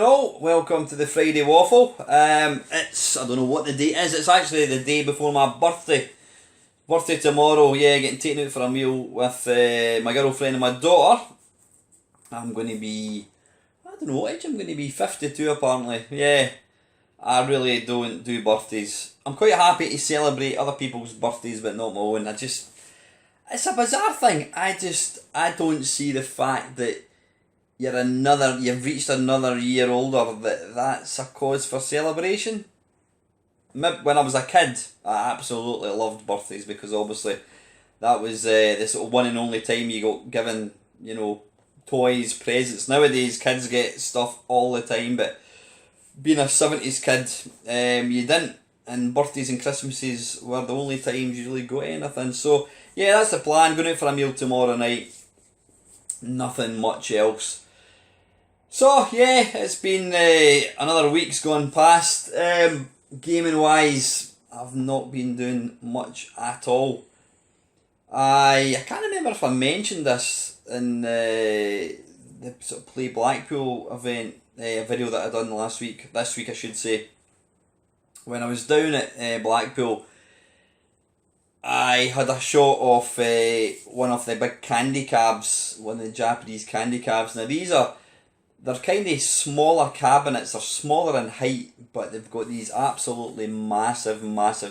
and all, welcome to the Friday Waffle. It's, I don't know what the date is, it's actually the day before my birthday. Birthday tomorrow, yeah, getting taken out for a meal with my girlfriend and my daughter. I'm going to be, I don't know what age I'm going to be, 52 apparently, yeah. I really don't do birthdays. I'm quite happy to celebrate other people's birthdays but not my own. It's a bizarre thing. I don't see the fact that you've reached another year older, that's a cause for celebration. When I was a kid, I absolutely loved birthdays because obviously that was the sort of one and only time you got given, toys, presents. Nowadays kids get stuff all the time, but being a 70s kid, you didn't. And birthdays and Christmases were the only times you really got anything. So yeah, that's the plan. Going out for a meal tomorrow night. Nothing much else. So yeah, it's been another week's gone past. Gaming wise, I've not been doing much at all. I can't remember if I mentioned this in the sort of Play Blackpool event, a video that I done this week I should say. When I was down at Blackpool, I had a shot of one of the big candy cabs, one of the Japanese candy cabs. Now they're kind of smaller cabinets, they're smaller in height, but they've got these absolutely massive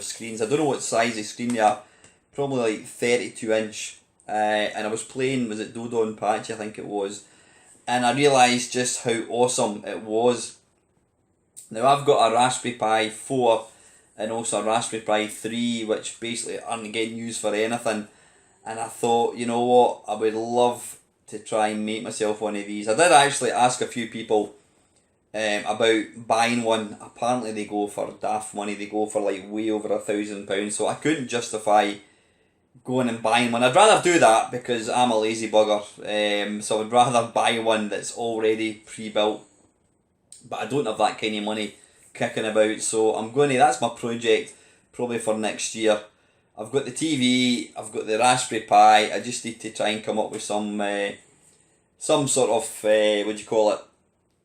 screens. I don't know what size of screen they are, probably like 32 inch. And I was playing, was it Dodon Patch I think it was, and I realised just how awesome it was. Now I've got a Raspberry Pi 4 and also a Raspberry Pi 3 which basically aren't getting used for anything, and I thought, you know what, I would love to try and make myself one of these. I did actually ask a few people about buying one. Apparently they go for daft money, they go for like way over £1,000, so I couldn't justify going and buying one. I'd rather do that because I'm a lazy bugger, so I'd rather buy one that's already pre-built, but I don't have that kind of money kicking about, so that's my project probably for next year. I've got the TV, I've got the Raspberry Pi, I just need to try and come up with some sort of,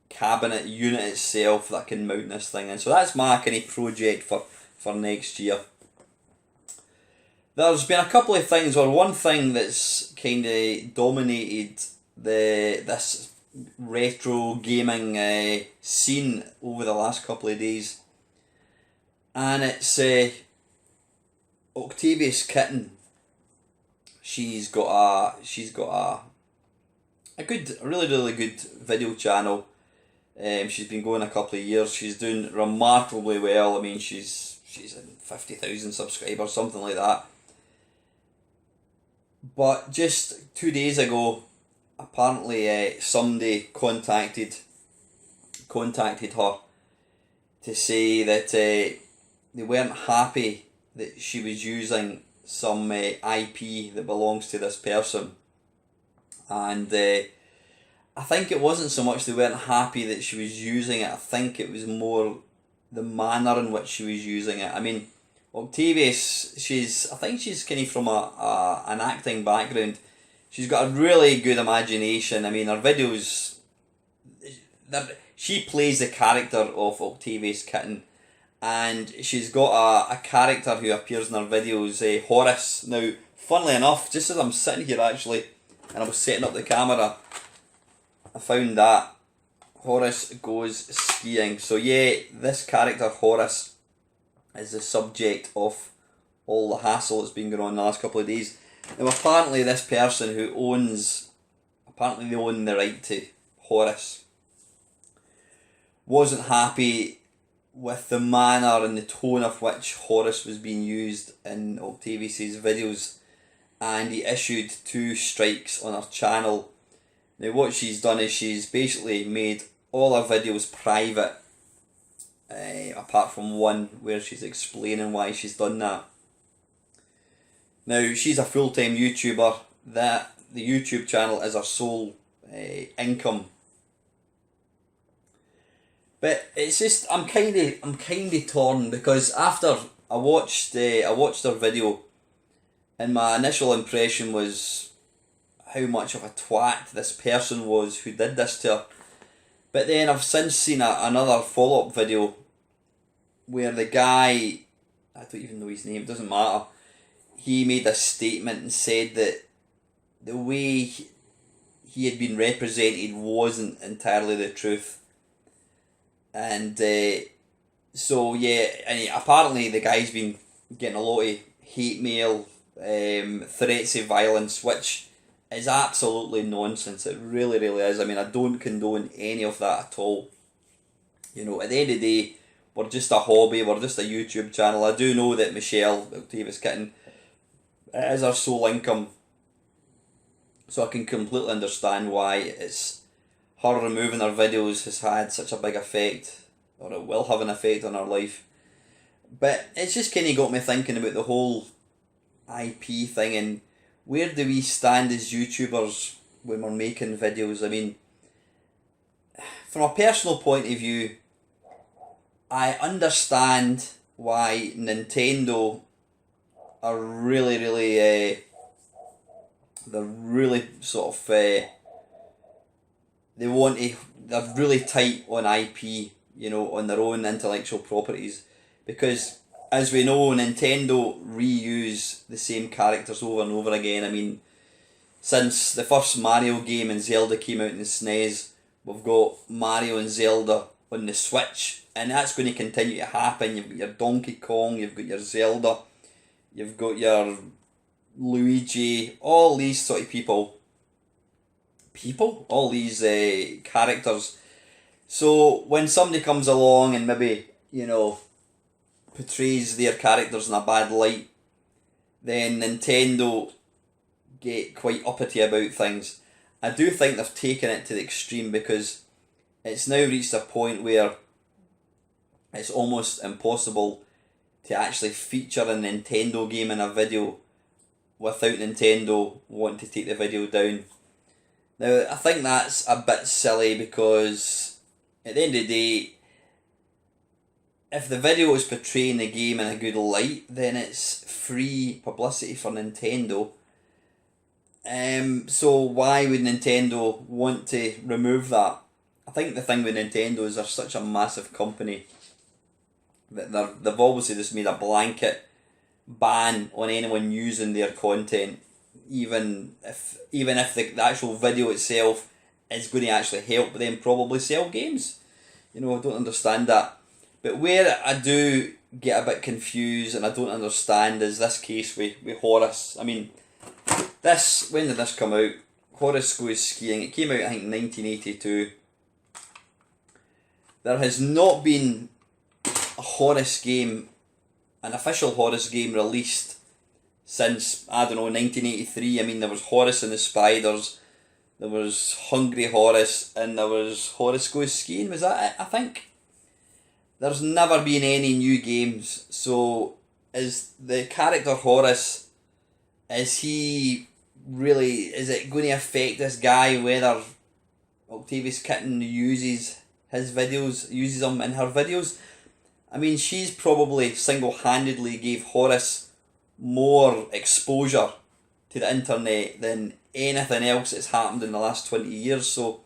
cabinet unit itself that can mount this thing in. So that's my kind of project for next year. There's been a couple of things, or one thing that's kind of dominated this retro gaming scene over the last couple of days, and it's Octavius Kitten. She's got a really good video channel. She's been going a couple of years. She's doing remarkably well. I mean, she's in 50,000 subscribers, something like that. But just 2 days ago, apparently somebody contacted her to say that they weren't happy that she was using some IP that belongs to this person, and I think it wasn't so much they weren't happy that she was using it, I think it was more the manner in which she was using it. I mean, Octavius, I think she's kind of from an acting background. She's got a really good imagination. I mean, her videos, she plays the character of Octavius Kitten, and she's got a character who appears in her videos, Horace. Now, funnily enough, just as I'm sitting here actually, and I was setting up the camera, I found that Horace goes skiing. So yeah, this character Horace is the subject of all the hassle that's been going on the last couple of days. Now apparently this person who apparently they own the right to Horace, wasn't happy with the manner and the tone of which Horace was being used in Octavius's videos, and he issued 2 strikes on her channel. Now what she's done is she's basically made all her videos private, apart from one where she's explaining why she's done that. Now she's a full-time YouTuber, that the YouTube channel is her sole income. But it's just, I'm kind of torn, because after I watched her video, and my initial impression was how much of a twat this person was who did this to her. But then I've since seen another follow-up video where the guy, I don't even know his name, it doesn't matter, he made a statement and said that the way he had been represented wasn't entirely the truth. And so yeah, and apparently the guy's been getting a lot of hate mail, threats of violence, which is absolutely nonsense. It really, really is. I mean, I don't condone any of that at all. You know, at the end of the day, we're just a hobby, we're just a YouTube channel. I do know that Michelle, Octavius Kitten, it is her sole income. So I can completely understand why it's her removing her videos has had such a big effect, or it will have an effect on her life. But it's just kind of got me thinking about the whole IP thing, and where do we stand as YouTubers when we're making videos? I mean, from a personal point of view, I understand why Nintendo are really, really, they're really sort of, they're really tight on IP, you know, on their own intellectual properties, because as we know, Nintendo reuse the same characters over and over again. I mean, since the first Mario game and Zelda came out in the SNES, we've got Mario and Zelda on the Switch, and that's going to continue to happen. You've got your Donkey Kong, you've got your Zelda, you've got your Luigi, all these sort of all these characters. So when somebody comes along and maybe, you know, portrays their characters in a bad light, then Nintendo get quite uppity about things. I do think they've taken it to the extreme, because it's now reached a point where it's almost impossible to actually feature a Nintendo game in a video without Nintendo wanting to take the video down. Now, I think that's a bit silly, because at the end of the day, if the video is portraying the game in a good light, then it's free publicity for Nintendo. So why would Nintendo want to remove that? I think the thing with Nintendo is they're such a massive company that they've obviously just made a blanket ban on anyone using their content, even if the actual video itself is going to actually help them probably sell games. You know, I don't understand that. But where I do get a bit confused and I don't understand is this case with Horace. I mean, when did this come out? Horace Goes Skiing. It came out, I think, in 1982. There has not been a Horace game, an official Horace game released since, I don't know, 1983. I mean, there was Horace and the Spiders, there was Hungry Horace, and there was Horace Goes Skiing. Was that it, I think? There's never been any new games. So is the character Horace, is it going to affect this guy whether Octavius Kitten uses them in her videos? I mean, she's probably single-handedly gave Horace more exposure to the internet than anything else that's happened in the last 20 years. So,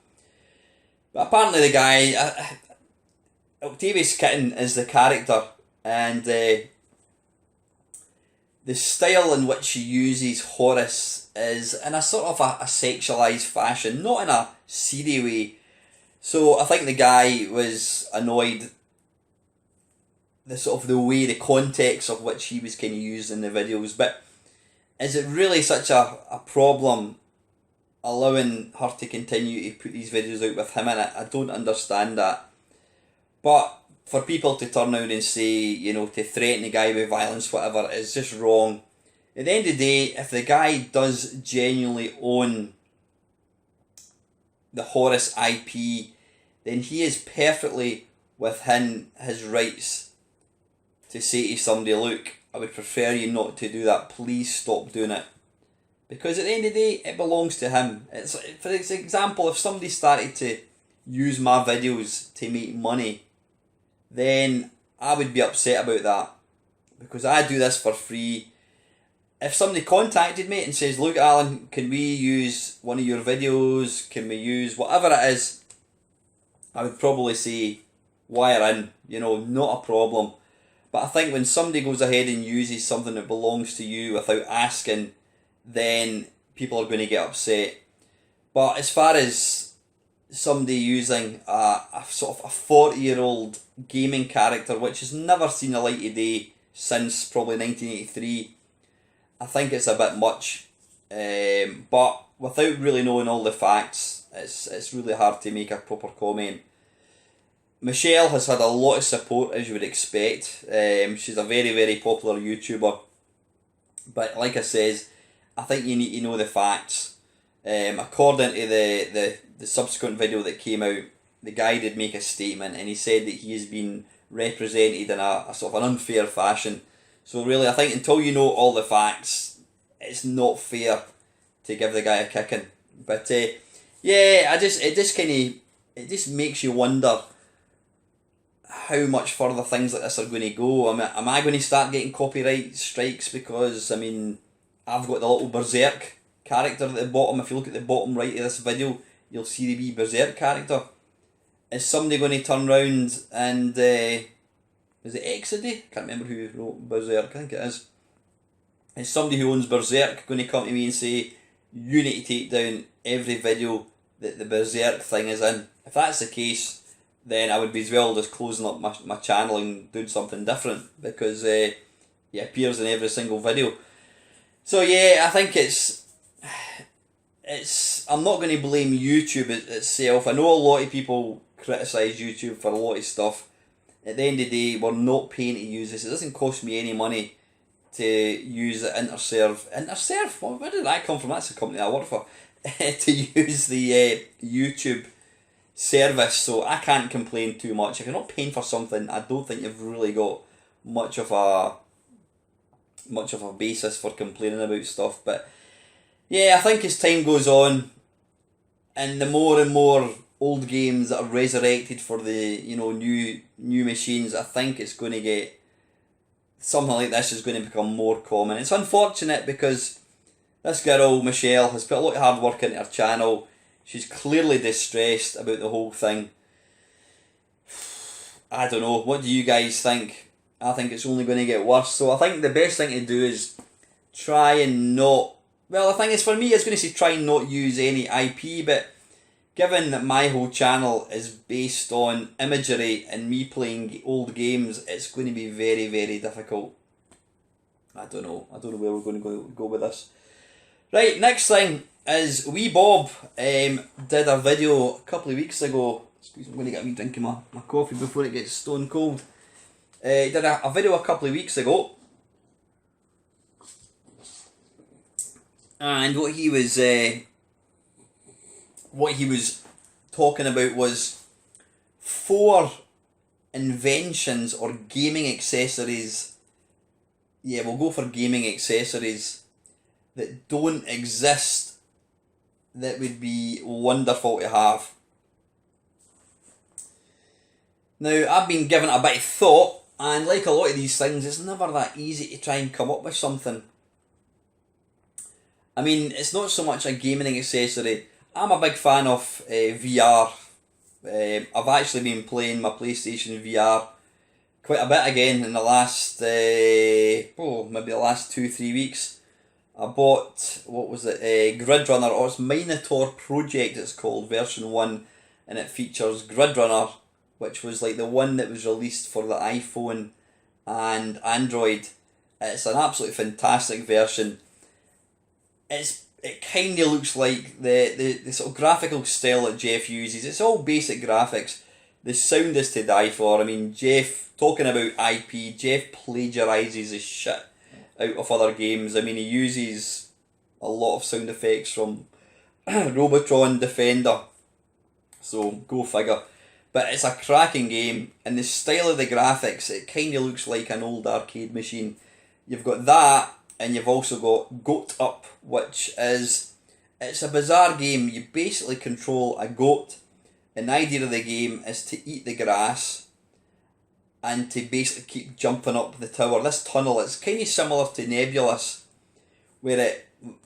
but apparently the guy, Octavius Kitten is the character, and the style in which he uses Horace is in a sort of a sexualised fashion, not in a seedy way. So I think the guy was annoyed the context of which he was kind of used in the videos. But is it really such a problem allowing her to continue to put these videos out with him in it? I don't understand that. But for people to turn out and say, you know, to threaten the guy with violence, whatever, is just wrong. At the end of the day, if the guy does genuinely own the Horace IP, then he is perfectly within his rights to say to somebody, look, I would prefer you not to do that, please stop doing it. Because at the end of the day, it belongs to him. It's, for example, if somebody started to use my videos to make money, then I would be upset about that, because I do this for free. If somebody contacted me and says, look Alan, can we use one of your videos, can we use whatever it is, I would probably say wire in, not a problem. But I think when somebody goes ahead and uses something that belongs to you without asking, then people are going to get upset. But as far as somebody using a sort of a 40-year-old gaming character which has never seen the light of day since probably 1983, I think it's a bit much. But without really knowing all the facts, it's really hard to make a proper comment. Michelle has had a lot of support, as you would expect. She's a very, very popular YouTuber. But like I says, I think you need to know the facts. According to the subsequent video that came out, the guy did make a statement and he said that he has been represented in a sort of an unfair fashion. So really, I think until you know all the facts, it's not fair to give the guy a kicking. But yeah, it just makes you wonder how much further things like this are going to go. Am I going to start getting copyright strikes because, I've got the little Berserk character at the bottom. If you look at the bottom right of this video, you'll see the wee Berserk character. Is somebody going to turn round and, is it Exidy? Can't remember who wrote Berserk, I think it is. Is somebody who owns Berserk going to come to me and say, you need to take down every video that the Berserk thing is in? If that's the case, then I would be as well just closing up my channel and doing something different, because he appears in every single video. So yeah, I think I'm not going to blame YouTube itself. I know a lot of people criticise YouTube for a lot of stuff. At the end of the day, we're not paying to use this. It doesn't cost me any money to use the Interserve? Where did that come from? That's the company I work for. To use the YouTube service, so I can't complain too much. If you're not paying for something, I don't think you've really got much of a basis for complaining about stuff. But yeah, I think as time goes on, and the more and more old games that are resurrected for the new machines, I think it's going to get something like this is going to become more common. It's unfortunate because this girl Michelle has put a lot of hard work into her channel. She's clearly distressed about the whole thing. I don't know. What do you guys think? I think it's only going to get worse. So I think the best thing to do is try and not... Well, the thing is, for me, it's going to say try and not use any IP, but given that my whole channel is based on imagery and me playing old games, it's going to be very, very difficult. I don't know where we're going to go with this. Right, next thing is wee Bob did a video a couple of weeks ago. Excuse me, I'm going to get a wee drink of my coffee before it gets stone cold. He did a video a couple of weeks ago, and what he was talking about was 4 inventions or gaming accessories. Yeah, we'll go for gaming accessories that don't exist that would be wonderful to have. Now, I've been given a bit of thought, and like a lot of these things, it's never that easy to try and come up with something. I mean, it's not so much a gaming accessory. I'm a big fan of VR. I've actually been playing my PlayStation VR quite a bit again in the last, maybe the last 2-3 weeks. I bought, Grid Runner, or it's Minotaur Project it's called, version 1, and it features Grid Runner, which was like the one that was released for the iPhone and Android. It's an absolutely fantastic version. It kind of looks like the sort of graphical style that Jeff uses. It's all basic graphics. The sound is to die for. I mean, Jeff, talking about IP, Jeff plagiarises the shit out of other games. I mean, he uses a lot of sound effects from Robotron Defender. So, go figure. But it's a cracking game, and the style of the graphics, it kind of looks like an old arcade machine. You've got that, and you've also got Goat Up, which is... It's a bizarre game. You basically control a goat, and the idea of the game is to eat the grass and to basically keep jumping up the tower. This tunnel is kind of similar to Nebulous, where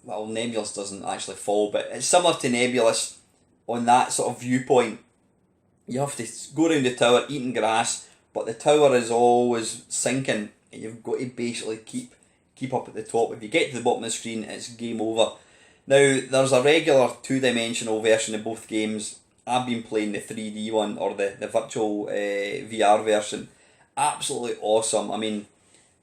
Nebulous doesn't actually fall, but it's similar to Nebulous on that sort of viewpoint. You have to go around the tower eating grass, but the tower is always sinking, and you've got to basically keep up at the top. If you get to the bottom of the screen, it's game over. Now, there's a regular two-dimensional version of both games. I've been playing the 3D one, or the virtual VR version. Absolutely awesome. I mean,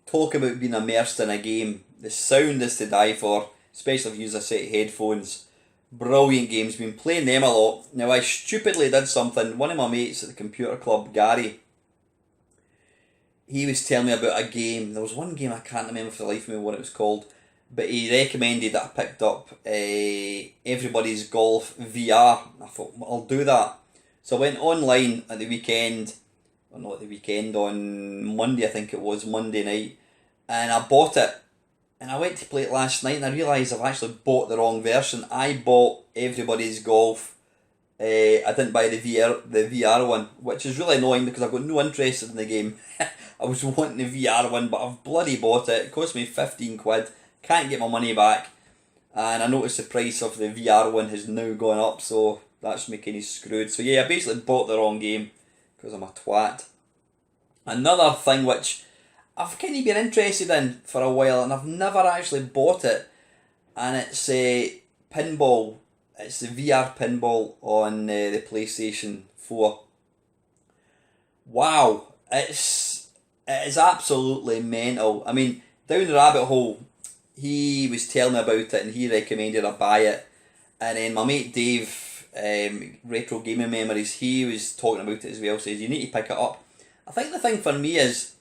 talk about being immersed in a game. The sound is to die for, especially if you use a set of headphones. Brilliant games. Been playing them a lot. Now, I stupidly did something. One of my mates at the computer club, Gary, he was telling me about a game. There was one game, I can't remember for the life of me what it was called, but he recommended that I picked up Everybody's Golf VR. I thought, well, I'll do that. So I went online at the weekend, or not at the weekend, on Monday, I think it was, Monday night, and I bought it. And I went to play it last night and I realised I've actually bought the wrong version. I bought Everybody's Golf. I didn't buy the VR one, which is really annoying because I've got no interest in the game. I was wanting the VR one, but I've bloody bought it. It cost me 15 quid. Can't get my money back. And I noticed the price of the VR one has now gone up, so that's making me screwed. So yeah, I basically bought the wrong game because I'm a twat. Another thing which I've kind of been interested in for a while and I've never actually bought it, and it's pinball. It's the VR pinball on the PlayStation 4. Wow, it is absolutely mental. I mean, down the rabbit hole, he was telling me about it and he recommended I buy it. And then my mate Dave, Retro Gaming Memories, he was talking about it as well, says you need to pick it up. I think the thing for me is,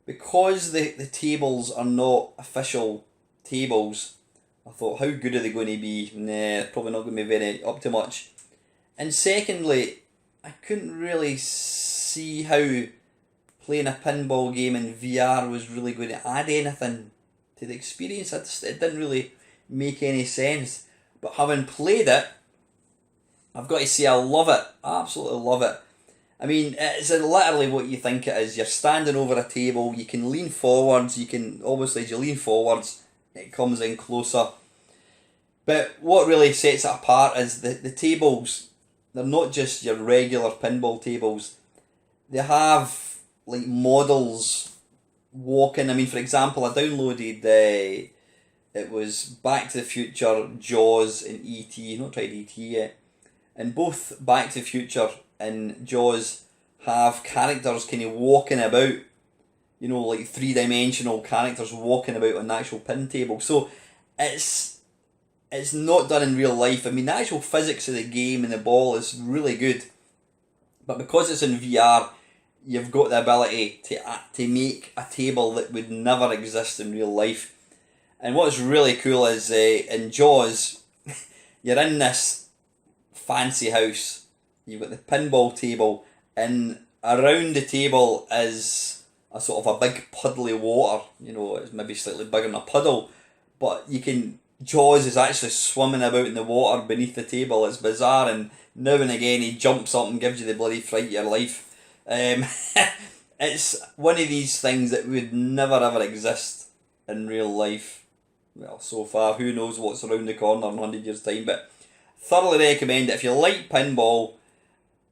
because the tables are not official tables, I thought, how good are they going to be? Nah, probably not going to be very up to much. And secondly, I couldn't really see how playing a pinball game in VR was really going to add anything to the experience. It didn't really make any sense. But having played it, I've got to say I love it. I absolutely love it. I mean, it's literally what you think it is. You're standing over a table, you can lean forwards, obviously as you lean forwards, it comes in closer. But what really sets it apart is the tables. They're not just your regular pinball tables. They have like models walking. I mean, for example, I downloaded it was Back to the Future, Jaws and E.T. Not tried E.T. yet. And both Back to the Future and Jaws have characters kind of walking about, like three-dimensional characters walking about on the actual pin table. So it's not done in real life. I mean, the actual physics of the game and the ball is really good, but because it's in VR, you've got the ability to make a table that would never exist in real life. And what's really cool is in Jaws, you're in this fancy house. You've got the pinball table, and around the table is a sort of a big puddly water. It's maybe slightly bigger than a puddle, but Jaws is actually swimming about in the water beneath the table. It's bizarre, and now and again he jumps up and gives you the bloody fright of your life. It's one of these things that would never ever exist in real life. Well, so far, who knows what's around the corner in 100 years' time, but thoroughly recommend it. If you like pinball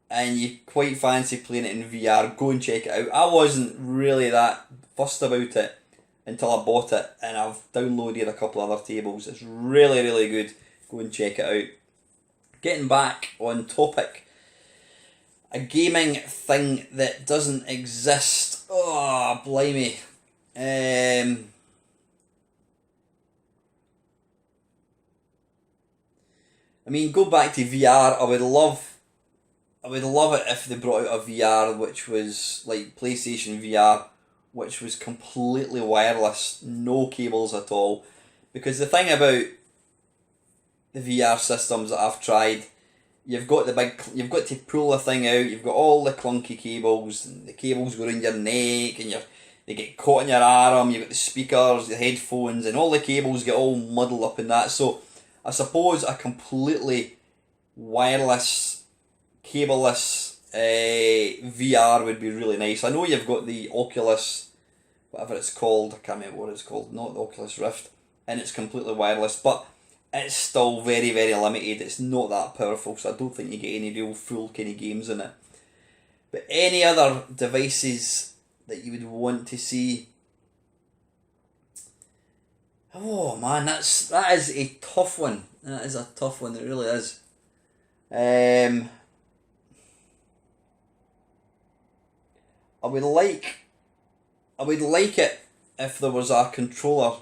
and you quite fancy playing it in VR, go and check it out. I wasn't really that fussed about it until I bought it, and I've downloaded a couple other tables. It's really, really good. Go and check it out. Getting back on topic, a gaming thing that doesn't exist. Oh, blimey. I mean, go back to VR. I would love it if they brought out a VR which was like PlayStation VR, which was completely wireless, no cables at all. Because the thing about the VR systems that I've tried, you've got to pull the thing out. You've got all the clunky cables, and the cables go around your neck, and they get caught in your arm. You've got the speakers, the headphones, and all the cables get all muddled up in that. So I suppose a completely wireless, cableless VR would be really nice. I know you've got the Oculus, whatever it's called, I can't remember what it's called, not the Oculus Rift, and it's completely wireless, but it's still very, very limited. It's not that powerful, so I don't think you get any real full kind of games in it. But any other devices that you would want to see? Oh man, that is a tough one. That is a tough one. It really is. I would like it if there was a controller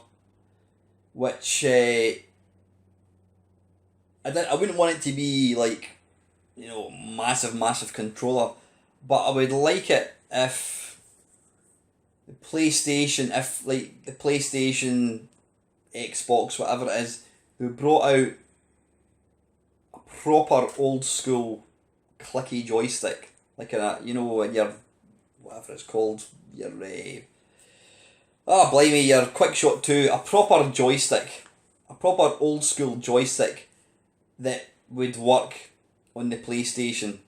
which I wouldn't want it to be like, massive controller, but I would like it if the PlayStation, Xbox, whatever it is, they brought out a proper old school clicky joystick, like when your whatever it's called, your your Quick Shot 2, a proper joystick, a proper old school joystick that would work on the PlayStation,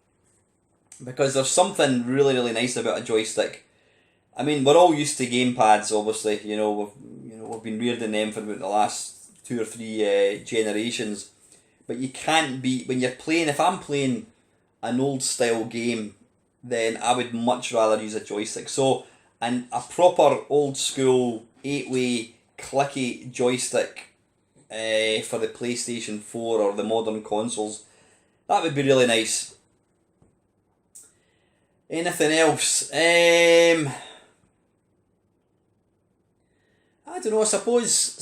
because there's something really nice about a joystick. I mean, we're all used to gamepads, obviously. We've been reared in them for about the last 2 or 3 generations. But you can't beat when you're playing. If I'm playing an old style game, then I would much rather use a joystick. So, and a proper old school 8-way clicky joystick for the PlayStation 4 or the modern consoles, that would be really nice. Anything else? I don't know, I suppose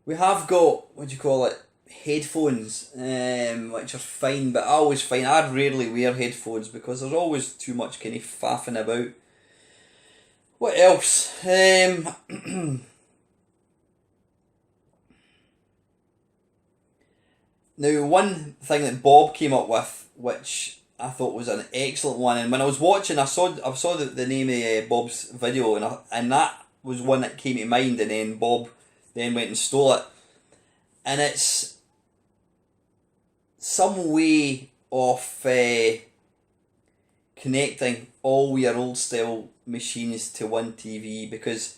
we have got, what do you call it, headphones, which are fine, but I rarely wear headphones because there's always too much kind of faffing about. What else? Now, one thing that Bob came up with, which I thought was an excellent one, and when I was watching, I saw the name of Bob's video, and that was one that came to mind, and then Bob then went and stole it, and it's some way of connecting all your old style machines to one TV, because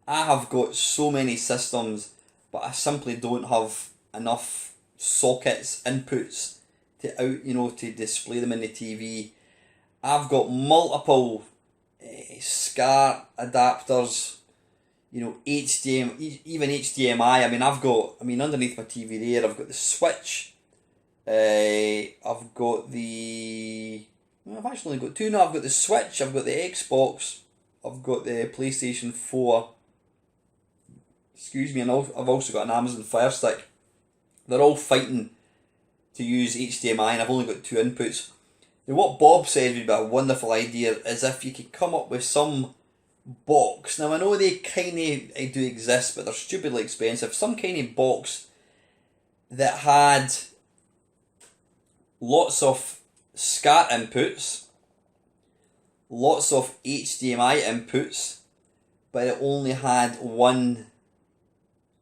I have got so many systems, but I simply don't have enough sockets, inputs to display them in the TV. I've got multiple SCART adapters, even HDMI. Underneath my TV there, I've got the switch. I've got the. I've actually got two now. I've got the Switch. I've got the Xbox. I've got the PlayStation 4. Excuse me, and I've also got an Amazon Fire Stick. They're all fighting to use HDMI, and I've only got 2 inputs. Now, what Bob said would be a wonderful idea is if you could come up with some box. Now, I know they kind of do exist, but they're stupidly expensive. Some kind of box that had lots of SCART inputs, lots of HDMI inputs, but it only had one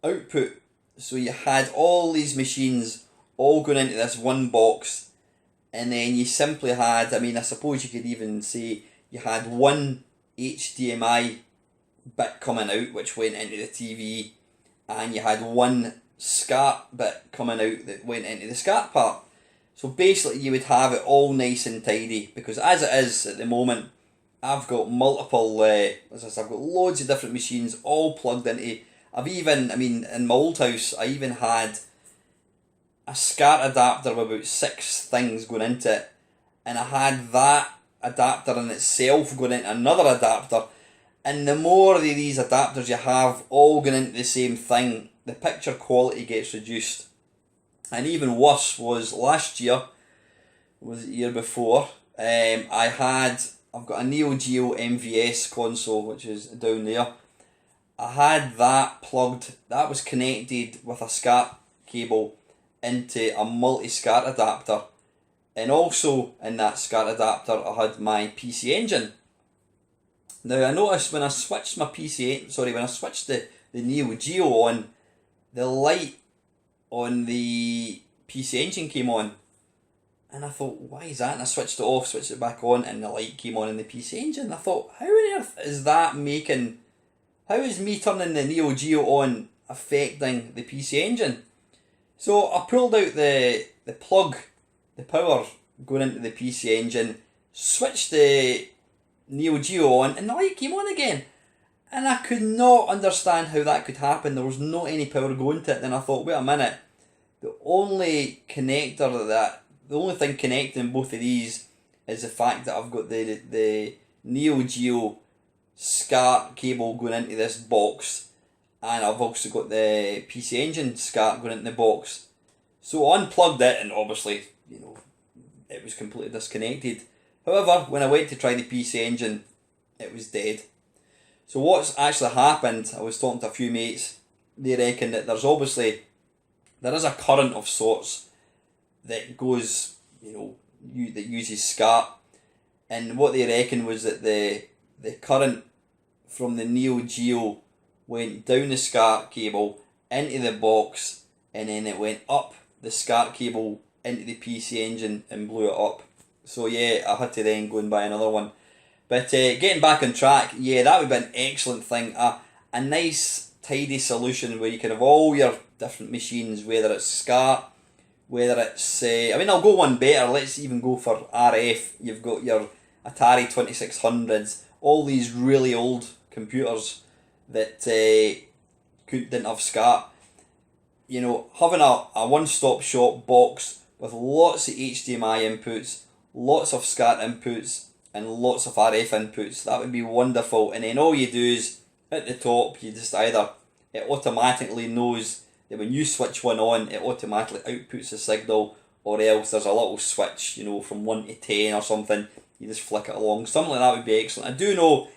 output. So you had all these machines all going into this one box, and then you simply had, I suppose you could even say you had one HDMI bit coming out which went into the TV, and you had one SCART bit coming out that went into the SCART part. So basically you would have it all nice and tidy, because as it is at the moment, I've got multiple, I've got loads of different machines all plugged into. In my old house, I even had a SCART adapter with about 6 things going into it, and I had that adapter in itself going into another adapter, and the more of these adapters you have all going into the same thing, the picture quality gets reduced. And even worse was last year, was the year before, I've got a Neo Geo MVS console, which is down there. I had that plugged, that was connected with a SCART cable into a multi-SCART adapter, and also in that SCART adapter I had my PC Engine. Now I noticed when I switched the Neo Geo on, the light on the PC Engine came on, and I thought, why is that? And I switched it off, switched it back on, and the light came on in the PC Engine. I thought, how on earth is that making... How is me turning the Neo Geo on affecting the PC Engine? So I pulled out the the plug, the power going into the PC Engine, switched the Neo Geo on, and the light came on again. And I could not understand how that could happen. There was not any power going to it. Then I thought, wait a minute, the only thing connecting both of these is the fact that I've got the Neo Geo SCART cable going into this box, and I've also got the PC Engine SCART going into the box. So I unplugged it, and obviously, it was completely disconnected. However, when I went to try the PC Engine, it was dead. So what's actually happened, I was talking to a few mates, they reckon that there is a current of sorts that goes, that uses SCART, and what they reckon was that the current from the Neo Geo went down the SCART cable into the box, and then it went up the SCART cable into the PC Engine and blew it up. So yeah, I had to then go and buy another one. But getting back on track, yeah, that would be an excellent thing. A nice, tidy solution where you can have all your different machines, whether it's SCART, whether it's... I'll go one better. Let's even go for RF. You've got your Atari 2600s, all these really old computers that didn't have SCART. Having a one-stop shop box with lots of HDMI inputs, lots of SCART inputs, and lots of RF inputs, that would be wonderful. And then all you do is, at the top, you just it automatically knows that when you switch one on, it automatically outputs a signal, or else there's a little switch, from 1 to 10 or something, you just flick it along. Something like that would be excellent. I do know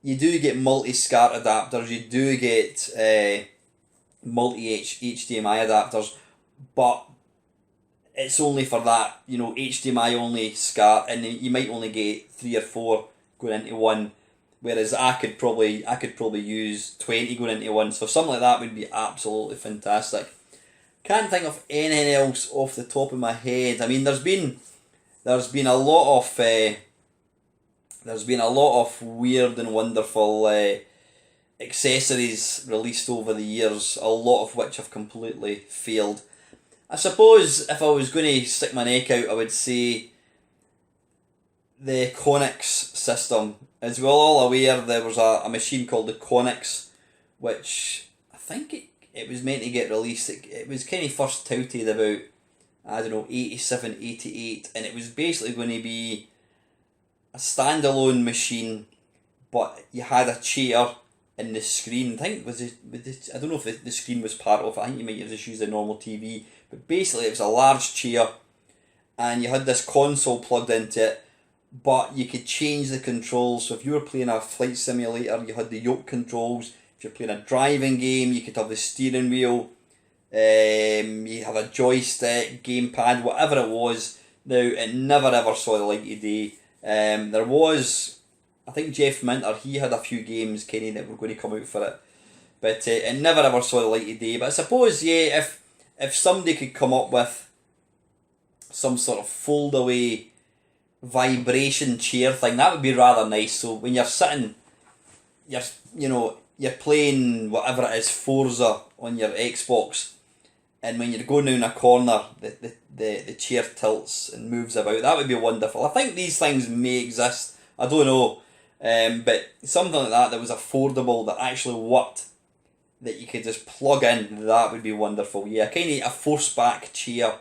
you do get multi-SCART adapters, you do get multi-HDMI adapters, but it's only for that, HDMI only SCART, and you might only get 3 or 4 going into one, whereas I could probably use 20 going into one, so something like that would be absolutely fantastic. Can't think of anything else off the top of my head. There's been a lot of weird and wonderful accessories released over the years, a lot of which have completely failed. I suppose if I was going to stick my neck out, I would say the Konix system. As we're all aware, there was a machine called the Konix, which I think it was meant to get released. It was kind of first touted about, 87, 88, and it was basically going to be a standalone machine, but you had a chair in the screen. I think I don't know if the screen was part of it. I think you might have just used a normal TV. But basically it was a large chair, and you had this console plugged into it, but you could change the controls. So if you were playing a flight simulator, you had the yoke controls. If you're playing a driving game, you could have the steering wheel. You have a joystick, gamepad, whatever it was. Now, it never ever saw the light of day. There was, I think Jeff Minter, he had a few games, Kenny, that were going to come out for it. But it never ever saw the light of day. But I suppose, yeah, if somebody could come up with some sort of fold-away vibration chair thing, that would be rather nice. So when you're sitting, you're playing whatever it is, Forza on your Xbox, and when you're going down a corner, the chair tilts and moves about. That would be wonderful. I think these things may exist. I don't know. But something like that was affordable, that actually worked, that you could just plug in, that would be wonderful. Yeah, kind of a force back chair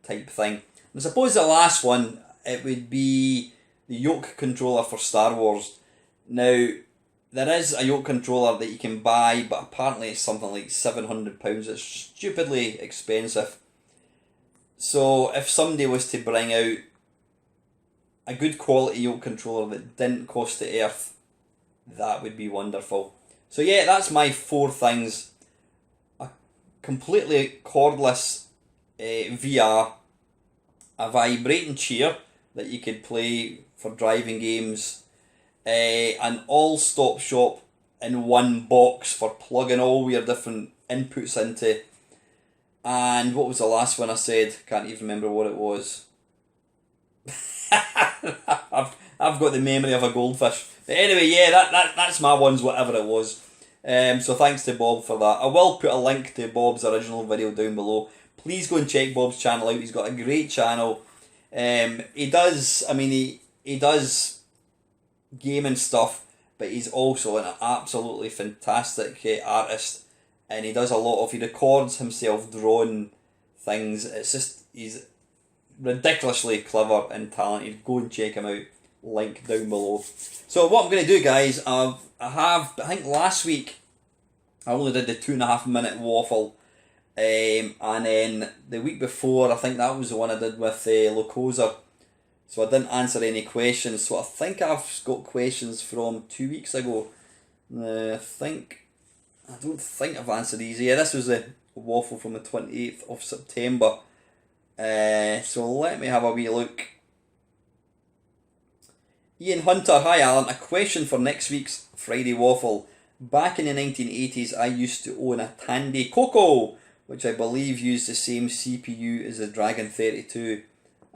type thing. And I suppose the last one, it would be the yoke controller for Star Wars. Now, there is a yoke controller that you can buy, but apparently it's something like £700. It's stupidly expensive. So if somebody was to bring out a good quality yoke controller that didn't cost the earth, that would be wonderful. So yeah, that's my 4 things. A completely cordless VR, a vibrating chair that you could play for driving games, an all-stop shop in one box for plugging all your different inputs into, and what was the last one I said? Can't even remember what it was. I've got the memory of a goldfish. But anyway, yeah, that's my ones, whatever it was. So thanks to Bob for that. I will put a link to Bob's original video down below. Please please go and check Bob's channel out. He's got a great channel. He does, I mean, he does gaming stuff, but he's also an absolutely fantastic artist, and he does a lot of, he records himself drawing things. It's just, he's ridiculously clever and talented. Go and check him out, link down below. So what I'm going to do, guys, I think last week I only did the 2.5 minute waffle, and then the week before, I think that was the one I did with Locosa, so I didn't answer any questions. So I think I've got questions from 2 weeks ago. I don't think I've answered these. Yeah, this was the waffle from the 28th of September. So let me have a wee look. Ian Hunter, hi Alan, a question for next week's Friday Waffle. Back in the 1980s, I used to own a Tandy Coco, which I believe used the same CPU as the Dragon 32.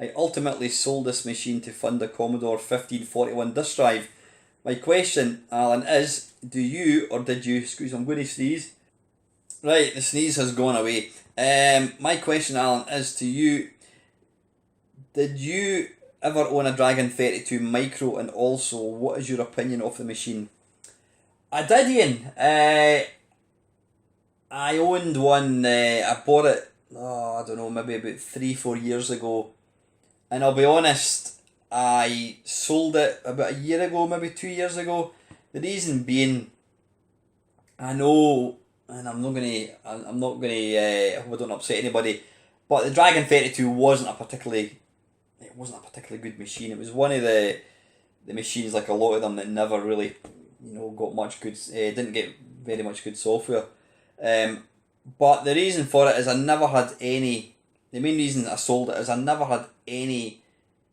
I ultimately sold this machine to fund a Commodore 1541 disk drive. My question, Alan, is, do you, or did you, excuse me, I'm going to sneeze. Right, the sneeze has gone away. My question, Alan, is to you, did you ever own a Dragon 32 Micro, and also what is your opinion of the machine? I did, Ian. I owned one, I bought it, I don't know, maybe about 3-4 years ago, and I'll be honest, I sold it about a year ago, maybe 2 years ago. The reason being, I know, and I'm not gonna, I hope I don't upset anybody, but the Dragon 32 wasn't a particularly good machine. It was one of the machines, like a lot of them, that never really, got much good, didn't get very much good software. But the reason for it is the main reason I sold it is I never had any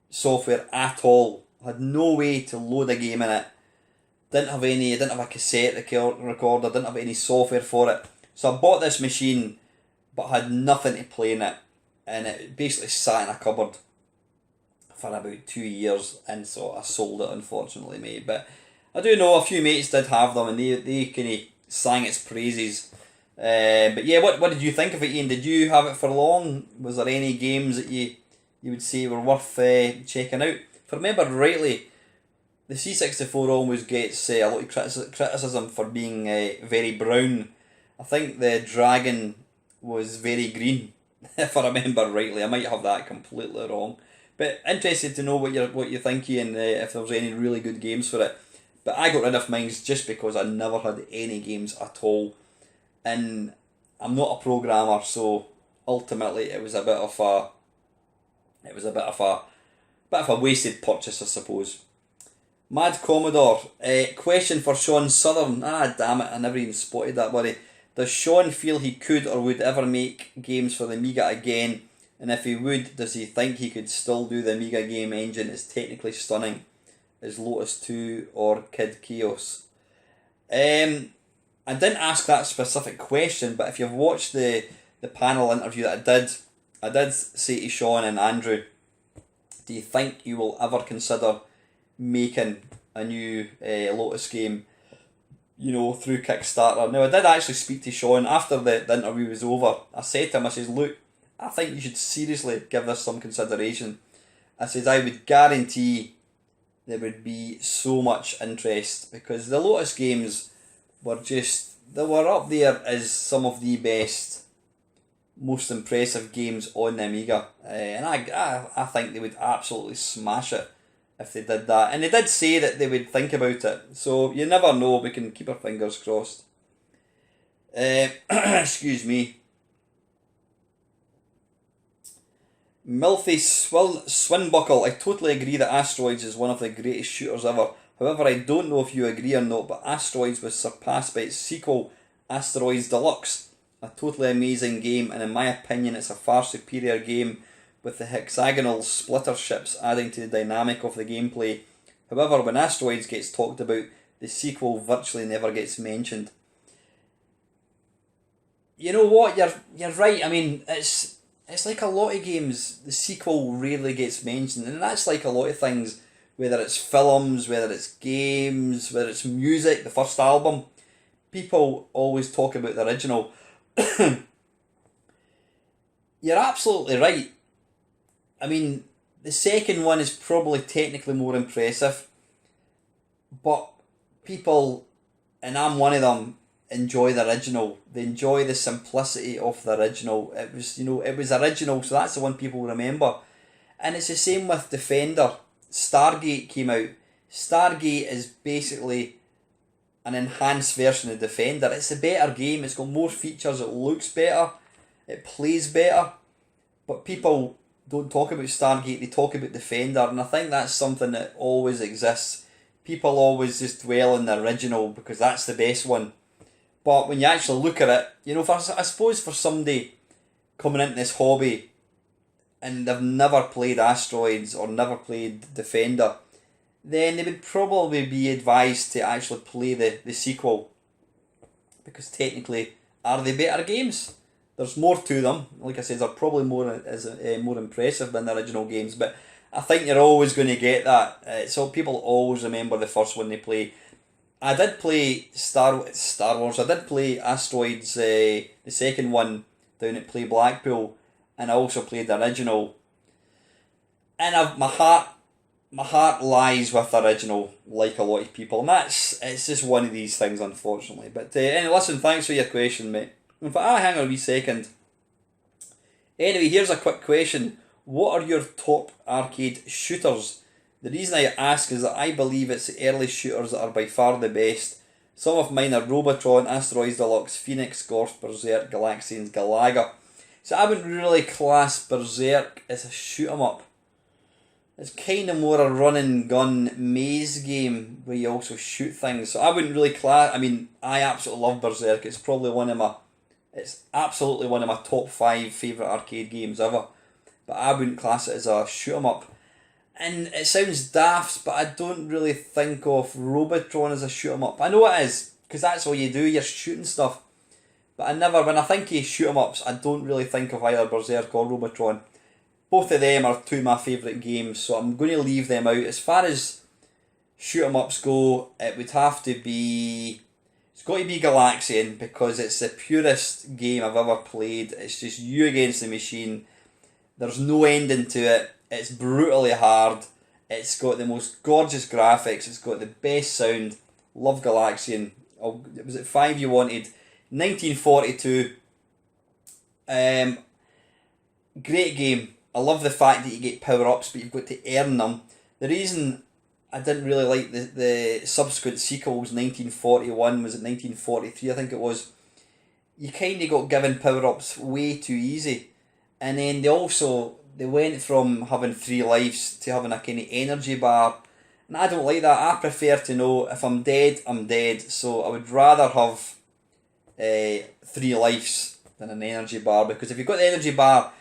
software at all. I had no way to load a game in it. I didn't have a cassette recorder, didn't have any software for it. So I bought this machine, but had nothing to play in it. And it basically sat in a cupboard for about 2 years, and so I sold it, unfortunately, mate. But I do know a few mates did have them, and they kind of sang its praises. But yeah, what did you think of it, Ian? Did you have it for long? Was there any games that you would say were worth checking out? If I remember rightly, the C64 always gets a lot of criticism for being very brown. I think the Dragon was very green, if I remember rightly. I might have that completely wrong. But interested to know what you think, Ian, if there was any really good games for it. But I got rid of mine just because I never had any games at all. And I'm not a programmer, so ultimately it was a bit of a wasted purchase, I suppose. Mad Commodore, question for Sean Southern. Damn it, I never even spotted that, buddy. Does Sean feel he could or would ever make games for the Amiga again? And if he would, does he think he could still do the Amiga game engine as technically stunning as Lotus 2 or Kid Chaos? I didn't ask that specific question, but if you've watched the panel interview that I did say to Sean and Andrew, do you think you will ever consider making a new Lotus game, through Kickstarter? Now, I did actually speak to Sean after the interview was over. I said to him, I says, look, I think you should seriously give this some consideration. I says, I would guarantee there would be so much interest, because the Lotus games they were up there as some of the best, most impressive games on the Amiga. And I think they would absolutely smash it if they did that. And they did say that they would think about it. So you never know, we can keep our fingers crossed. Excuse me. Milthy Swinbuckle, I totally agree that Asteroids is one of the greatest shooters ever. However, I don't know if you agree or not, but Asteroids was surpassed by its sequel, Asteroids Deluxe. A totally amazing game, and in my opinion it's a far superior game, with the hexagonal splitter ships adding to the dynamic of the gameplay. However, when Asteroids gets talked about, the sequel virtually never gets mentioned. You know what, you're right. I mean, it's like a lot of games, the sequel rarely gets mentioned, and that's like a lot of things, whether it's films, whether it's games, whether it's music, the first album. People always talk about the original. you're absolutely right. I mean, the second one is probably technically more impressive, but people, and I'm one of them, enjoy the original. They enjoy the simplicity of the original. It was, it was original, so that's the one people remember. And it's the same with Defender. Stargate came out. Stargate is basically an enhanced version of Defender. It's a better game. It's got more features. It looks better. It plays better. But people don't talk about Stargate. They talk about Defender, and I think that's something that always exists. People always just dwell on the original because that's the best one. But when you actually look at it, I suppose for somebody coming into this hobby and they've never played Asteroids or never played Defender, then they would probably be advised to actually play the sequel. Because technically, are they better games? There's more to them. Like I said, they're probably more impressive than the original games, but I think you're always going to get that. So people always remember the first one they play. I did play Star Wars. I did play Asteroids, the second one down at Play Blackpool, and I also played the original. And my heart lies with the original, like a lot of people, and it's just one of these things, unfortunately. But anyway, listen, thanks for your question, mate. In fact, hang on a wee second. Anyway, here's a quick question. What are your top arcade shooters? The reason I ask is that I believe it's the early shooters that are by far the best. Some of mine are Robotron, Asteroids Deluxe, Phoenix, Gorf, Berserk, Galaxians, Galaga. So I wouldn't really class Berserk as a shoot 'em up. It's kind of more a run and gun maze game where you also shoot things. So I wouldn't really class. I mean, I absolutely love Berserk. It's absolutely one of my top 5 favourite arcade games ever. But I wouldn't class it as a shoot 'em up. And it sounds daft, but I don't really think of Robotron as a shoot 'em up. I know it is, because that's all you do, you're shooting stuff. But when I think of shoot 'em ups, I don't really think of either Berserk or Robotron. Both of them are two of my favourite games, so I'm going to leave them out. As far as shoot 'em ups go, it would have to be... It's got to be Galaxian, because it's the purest game I've ever played. It's just you against the machine. There's no ending to it. It's brutally hard. It's got the most gorgeous graphics. It's got the best sound. Love Galaxian. Was it 5 you wanted? 1942. Great game. I love the fact that you get power-ups, but you've got to earn them. The reason I didn't really like the subsequent sequels, 1941, was it 1943, I think it was, you kind of got given power-ups way too easy. And then they went from having 3 lives to having a kind of energy bar. And I don't like that. I prefer to know if I'm dead, I'm dead. So I would rather have 3 lives than an energy bar. Because if you've got the energy bar,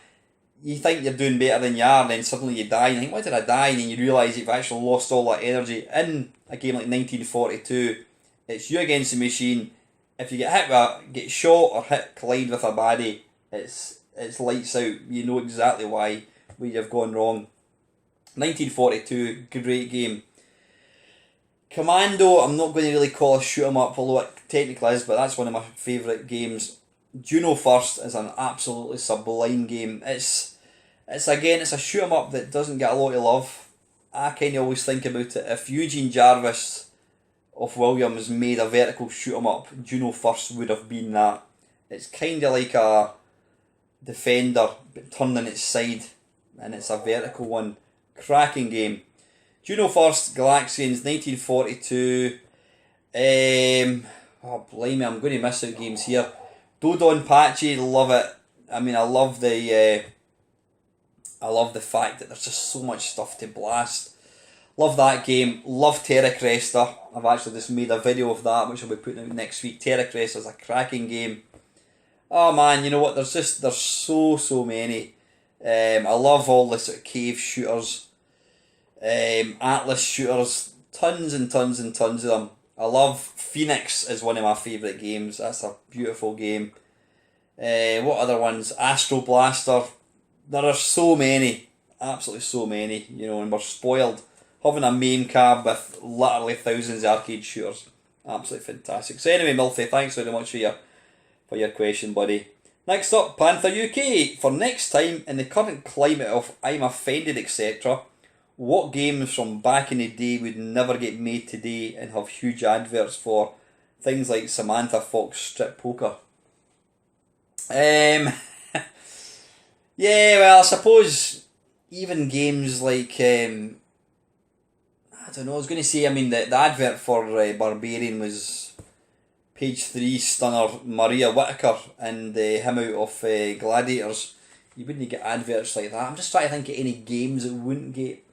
you think you're doing better than you are, and then suddenly you die, and you think, why did I die? And then you realise you've actually lost all that energy. In a game like 1942, it's you against the machine. If you get shot or collide with a baddie, it's lights out. You know exactly where you've gone wrong. 1942, great game. Commando, I'm not going to really call a shoot 'em up, although it technically is, but that's one of my favourite games. Juno First is an absolutely sublime game. It's a shoot 'em up that doesn't get a lot of love. I kind of always think about it. If Eugene Jarvis of Williams made a vertical shoot 'em up, Juno First would have been that. It's kind of like a Defender, but turned on its side, and it's a vertical one. Cracking game. Juno First, Galaxians, 1942. Oh, blimey, I'm going to miss out games here. Dodon Pachi, love it. I mean, I love the fact that there's just so much stuff to blast. Love that game. Love Terra Cresta. I've actually just made a video of that, which I'll be putting out next week. Terra Cresta is a cracking game. Oh man, you know what? There's so many. I love all the sort of cave shooters, Atlas shooters. Tons and tons and tons of them. I love Phoenix is one of my favourite games. That's a beautiful game. What other ones? Astro Blaster. There are so many. Absolutely so many. And we're spoiled. Having a main cab with literally thousands of arcade shooters. Absolutely fantastic. So anyway, Milfy, thanks very much for your question, buddy. Next up, Panther UK. For next time, in the current climate of I'm offended, etc., what games from back in the day would never get made today and have huge adverts for? Things like Samantha Fox Strip Poker. Yeah, well, I suppose even games like, I don't know, I was going to say, I mean, the advert for Barbarian was page 3 stunner Maria Whittaker and him out of Gladiators. You wouldn't get adverts like that. I'm just trying to think of any games that wouldn't get.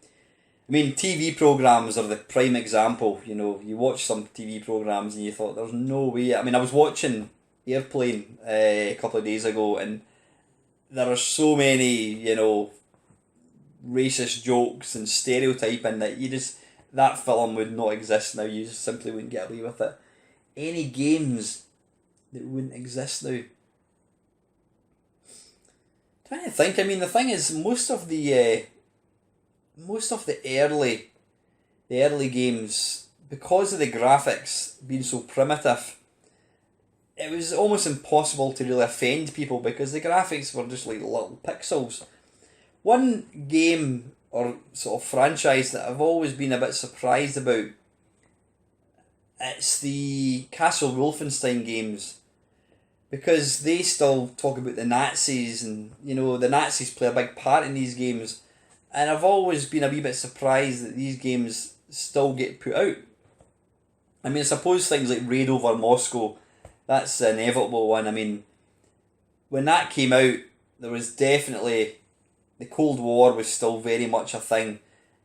I mean, TV programmes are the prime example. You know, you watch some TV programmes and you thought, there's no way. I mean, I was watching Airplane a couple of days ago, and there are so many, you know, racist jokes and stereotyping that that film would not exist now. You just simply wouldn't get away with it. Any games that wouldn't exist now? Trying to think. I mean, the thing is, most of the early games, because of the graphics being so primitive, it was almost impossible to really offend people because the graphics were just like little pixels. One game or sort of franchise that I've always been a bit surprised about, it's the Castle Wolfenstein games, because they still talk about the Nazis, and you know the Nazis play a big part in these games, and I've always been a wee bit surprised that these games still get put out. I mean, I suppose things like Raid Over Moscow, that's an inevitable one. I mean, when that came out, there was definitely, the Cold War was still very much a thing,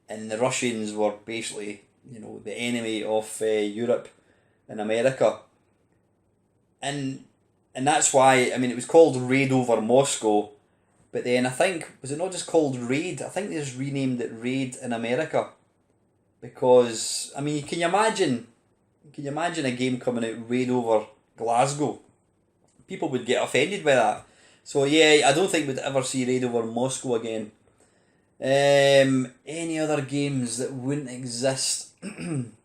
and the Russians were basically, you know, the enemy of Europe and America. And that's why, I mean, it was called Raid Over Moscow, but then I think, was it not just called Raid? I think they just renamed it Raid in America. Because, I mean, can you imagine a game coming out, Raid Over Glasgow? People would get offended by that. So yeah, I don't think we'd ever see Raid Over Moscow again. Any other games that wouldn't exist? Don't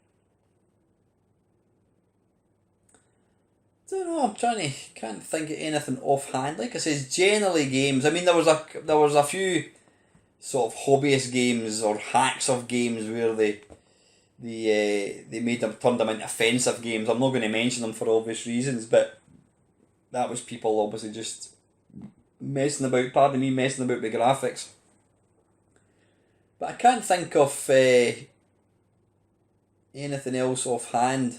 know. Can't think of anything offhand. Like I says, generally games. I mean, there was a few sort of hobbyist games or hacks of games where they turned them into offensive games. I'm not going to mention them for obvious reasons, but that was people obviously just messing about with graphics. But I can't think of anything else offhand. I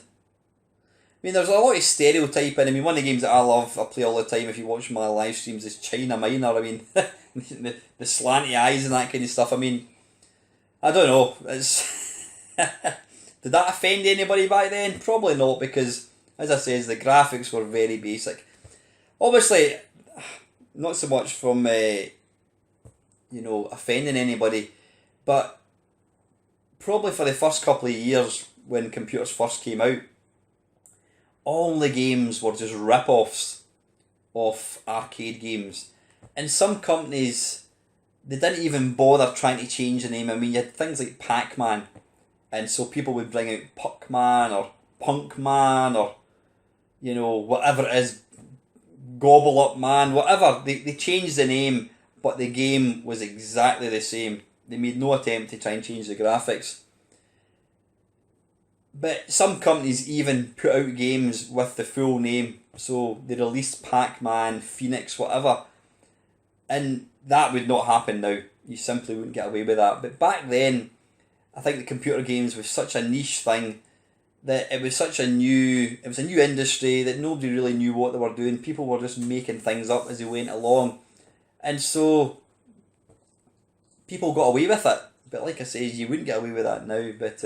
mean, there's a lot of stereotyping. I mean, one of the games that I love, I play all the time if you watch my live streams, is China Minor. I mean, the slanty eyes and that kind of stuff. I mean, I don't know. Did that offend anybody back then? Probably not, because, as I says, the graphics were very basic. Obviously, not so much from, offending anybody, but probably for the first couple of years when computers first came out, all the games were just rip-offs of arcade games. And some companies, they didn't even bother trying to change the name. I mean, you had things like Pac-Man, and so people would bring out Puck-Man or Punk-Man or, you know, whatever it is, Gobble Up Man, whatever. They changed the name, but the game was exactly the same. They made no attempt to try and change the graphics. But some companies even put out games with the full name. So they released Pac-Man, Phoenix, whatever. And that would not happen now. You simply wouldn't get away with that. But back then, I think the computer games was such a niche thing that it was a new industry that nobody really knew what they were doing. People were just making things up as they went along. And so people got away with it. But like I say, you wouldn't get away with that now. But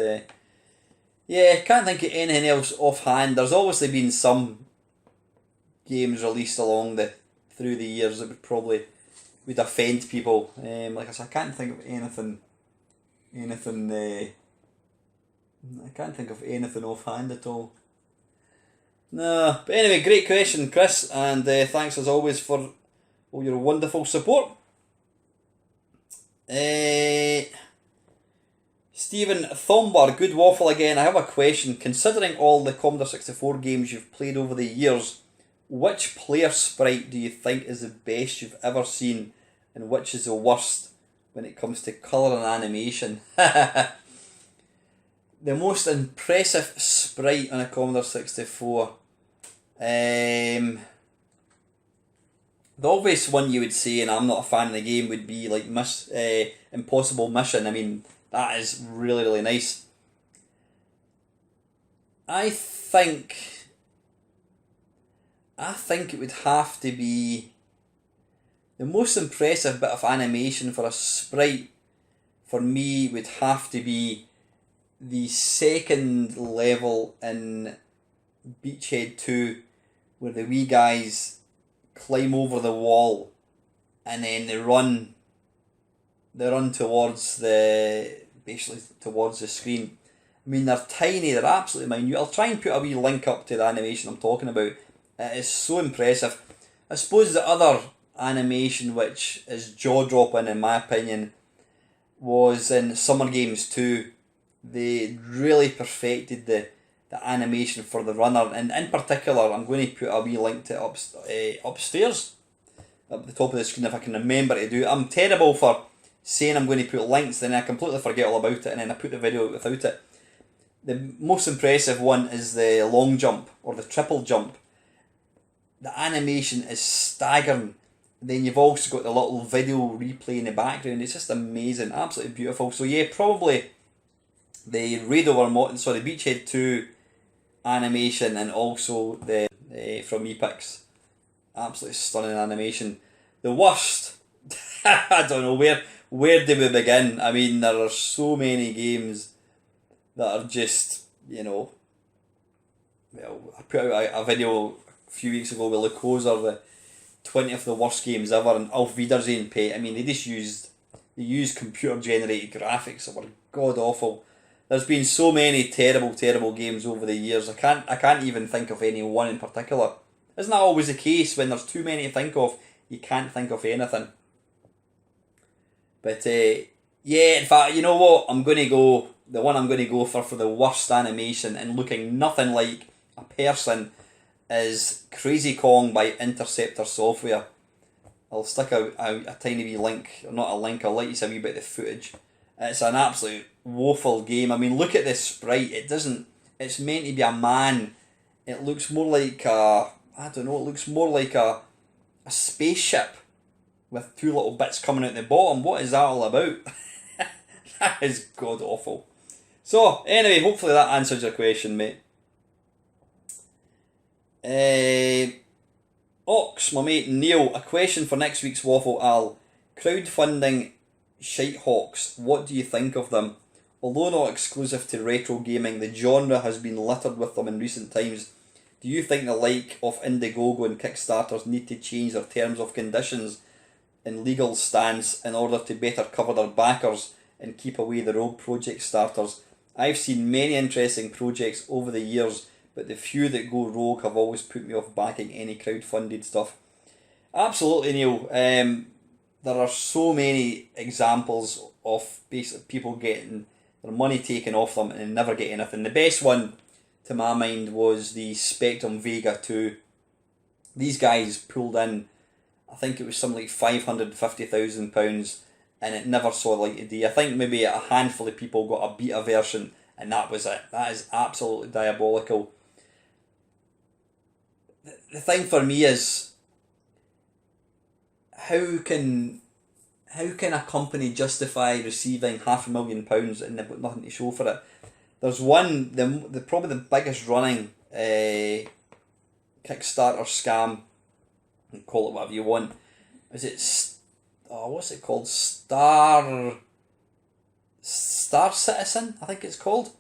yeah, can't think of anything else offhand. There's obviously been some games released through the years that would offend people. Like I said, I can't think of anything. I can't think of anything offhand at all. No, but anyway, great question, Chris, and thanks as always for all your wonderful support. Stephen Thomber, good waffle again. I have a question. Considering all the Commodore 64 games you've played over the years, which player sprite do you think is the best you've ever seen, and which is the worst when it comes to colour and animation? The most impressive sprite on a Commodore 64. The obvious one you would say, and I'm not a fan of the game, would be like Impossible Mission. I mean, that is really, really nice. I think it would have to be the most impressive bit of animation for a sprite. For me, would have to be the second level in Beachhead 2, where the wee guys climb over the wall and then they run towards towards the screen. I mean, they're tiny, they're absolutely minute. I'll try and put a wee link up to the animation I'm talking about. It is so impressive. I suppose the other animation which is jaw-dropping in my opinion was in Summer Games 2. They really perfected the animation for the runner, and in particular I'm going to put a wee link to upstairs up the top of the screen if I can remember to do it. I'm terrible for saying I'm going to put links, then I completely forget all about it, and then I put the video out without it. The most impressive one is the long jump, or the triple jump. The animation is staggering. Then you've also got the little video replay in the background. It's just amazing, absolutely beautiful. So yeah, probably the Beachhead 2 animation, and also the from Epix. Absolutely stunning animation. The worst, I don't know, where do we begin? I mean, there are so many games that are just, well, I put out a video a few weeks ago with Lucosa, the 20 of the worst games ever, and Auf Wiedersehen Pay. I mean, they used computer generated graphics that were god awful. There's been so many terrible, terrible games over the years. I can't even think of any one in particular. Isn't that always the case? When there's too many to think of, you can't think of anything. But yeah, in fact, you know what? The one I'm going to go for the worst animation and looking nothing like a person is Crazy Kong by Interceptor Software. I'll stick a tiny wee link, or not a link, I'll let you see a wee bit of the footage. It's an absolute woeful game. I mean, look at this sprite. It's meant to be a man. It looks more like it looks more like a spaceship with two little bits coming out the bottom. What is that all about? That is god awful. So, anyway, hopefully that answers your question, mate. Ox, my mate Neil, a question for next week's Waffle, Al. Crowdfunding shitehawks, what do you think of them? Although not exclusive to retro gaming, the genre has been littered with them in recent times. Do you think the like of Indiegogo and Kickstarters need to change their terms of conditions and legal stance in order to better cover their backers and keep away the rogue project starters? I've seen many interesting projects over the years, but the few that go rogue have always put me off backing any crowdfunded stuff. Absolutely, Neil. There are so many examples of basically people getting their money taken off them and never get anything. The best one, to my mind, was the Spectrum Vega 2. These guys pulled in, I think it was something like £550,000, and it never saw the light of day. I think maybe a handful of people got a beta version, and that was it. That is absolutely diabolical. The thing for me is, how can a company justify receiving £500,000 and they've got nothing to show for it? There's one, probably the biggest running Kickstarter scam, call it whatever you want. Is it what's it called? Star Citizen, I think it's called.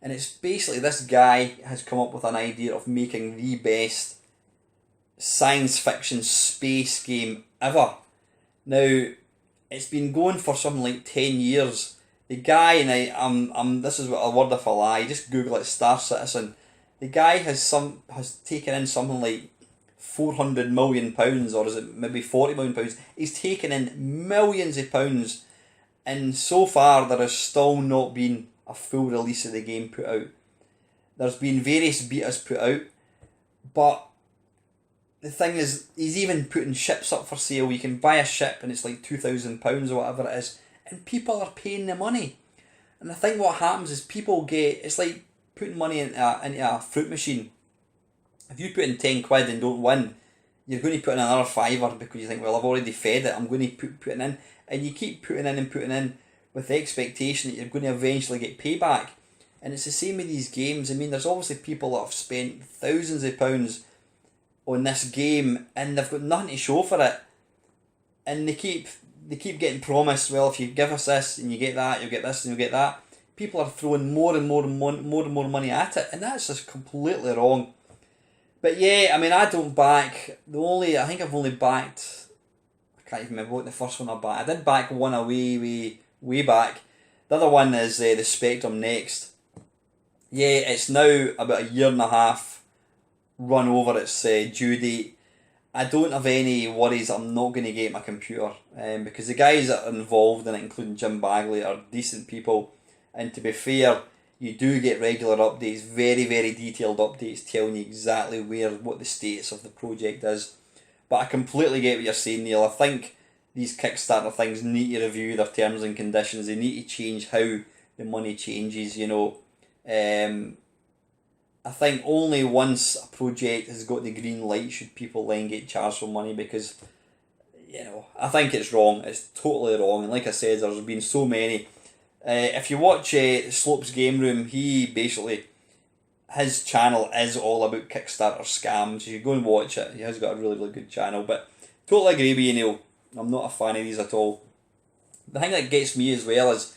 And it's basically, this guy has come up with an idea of making the best science fiction space game ever. Now, it's been going for something like 10 years. The guy, and this is a word of a lie, just Google it, Star Citizen. The guy has taken in something like £400 million, or is it maybe £40 million? He's taken in millions of pounds, and so far there has still not been a full release of the game put out. There's been various betas put out, but the thing is, he's even putting ships up for sale. You can buy a ship and it's like £2,000 or whatever it is, and people are paying the money. And I think what happens is people get, it's like putting money into a fruit machine. If you put in 10 quid and don't win, you're going to put in another fiver because you think, well, I've already fed it, I'm going to put it in. And you keep putting in with the expectation that you're going to eventually get payback. And it's the same with these games. I mean, there's obviously people that have spent thousands of pounds on this game and they've got nothing to show for it. And they keep getting promised, well, if you give us this and you get that, you'll get this and you'll get that. People are throwing more and more money at it, and that's just completely wrong. But yeah, I mean, I don't back, I think I've only backed, I can't even remember what the first one I backed. I did back one way back. The other one is the Spectrum Next. Yeah, it's now about a year and a half run over its due date. I don't have any worries I'm not going to get my computer, because the guys that are involved in it, including Jim Bagley, are decent people. And to be fair, you do get regular updates, very, very detailed updates telling you exactly what the status of the project is. But I completely get what you're saying, Neil. I think these Kickstarter things need to review their terms and conditions. They need to change how the money changes, you know. I think only once a project has got the green light should people then get charged for money, because, you know, I think it's wrong. It's totally wrong. And like I said, there's been so many. If you watch Slope's Game Room, he basically, his channel is all about Kickstarter scams. You go and watch it. He has got a really, really good channel. But totally agree with you, Neil. I'm not a fan of these at all. The thing that gets me as well is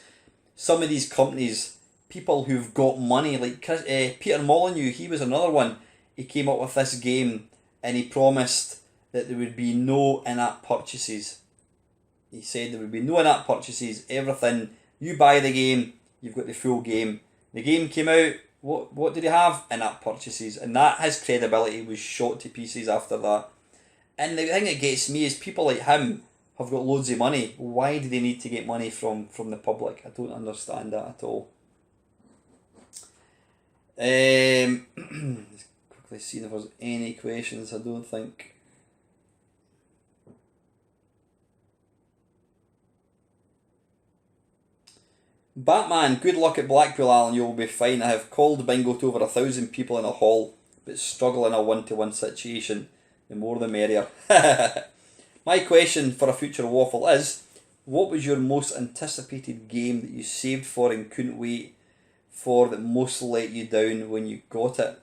some of these companies, people who've got money, like Peter Molyneux, he was another one. He came up with this game and he promised that there would be no in-app purchases. He said there would be no in-app purchases, everything. You buy the game, you've got the full game. The game came out, what did he have? In-app purchases. And that, his credibility was shot to pieces after that. And the thing that gets me is people like him have got loads of money. Why do they need to get money from the public? I don't understand that at all. Let's quickly see if there's any questions. I don't think. Batman, good luck at Blackpool, Alan. You'll be fine. I have called bingo to over 1,000 people in a hall, but struggle in a one-to-one situation. The more the merrier. My question for a future waffle is, what was your most anticipated game that you saved for and couldn't wait for, that most let you down when you got it?